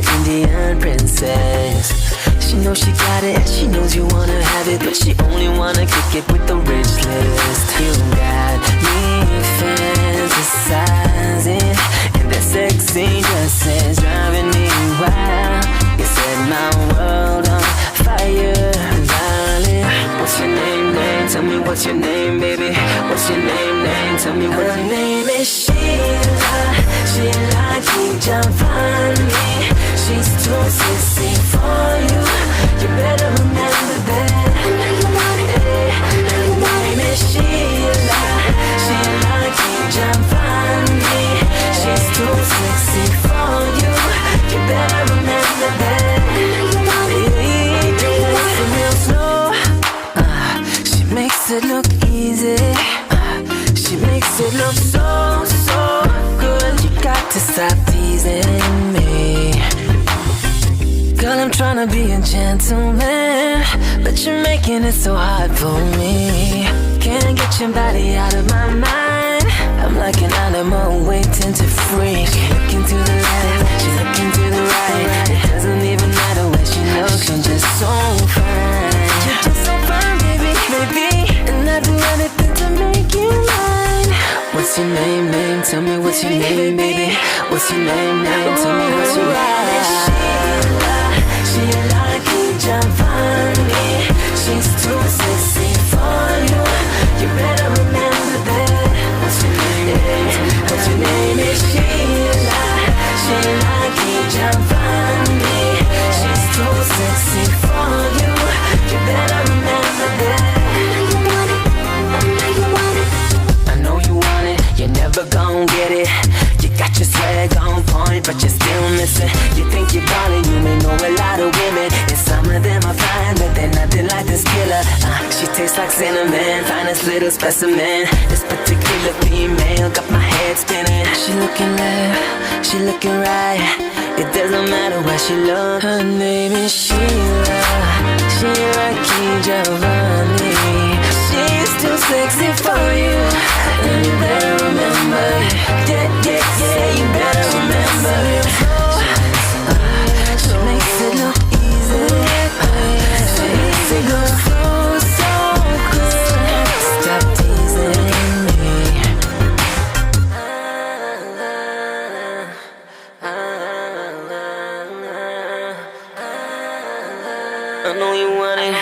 an Indian princess. She knows she got it, and she knows you wanna have it, but she only wanna kick it with the rich list. You got me fantasizing, and that sexy dress is driving me wild. You set my world on fire, darling. What's your name, name? Tell me what's your name, baby. What's your name, name? Tell me what your name is. Sheila, Sheila, keep jumping me. She's too sexy for you. You better remember that. Hey, her name is Sheila, Sheila, keep jumping me. She's too sexy for you. You better remember that. Hey, real slow. She makes it look easy. She makes it look so good. You got to stop teasing me. Girl, I'm tryna be a gentleman, but you're making it so hard for me. Can't get your body out of my mind. I'm like an animal waiting to freak. She looking to the left, she looking to the right. It doesn't even matter where she looks, you're just so fine. You're just so fine, baby, baby. And I'd do anything to make you mine. What's your name, name? Tell me what's your name, baby. What's your name, name? Tell me what's your name. Sheila, keep jumping me. She's too sexy for you. You better remember that. What's your name? What's your name? Is Sheila. Sheila, keep jumping me. She's too sexy for you. You better remember that. I know you want it. You're never gon' get it. You got your swag on point, but you're still missing. You think you're ballin', you may know a lot of women, and some of them are fine, but they're nothing like this killer. She tastes like cinnamon, finest little specimen. This particular female got my head spinning. She looking left, she looking right. It doesn't matter where she looks. Her name is Sheila, Sheila Giovanni. She's too sexy for you, and you better remember. Yeah, you better remember. She makes it look easy. She makes it look so good. Stop teasing me. I know you want it.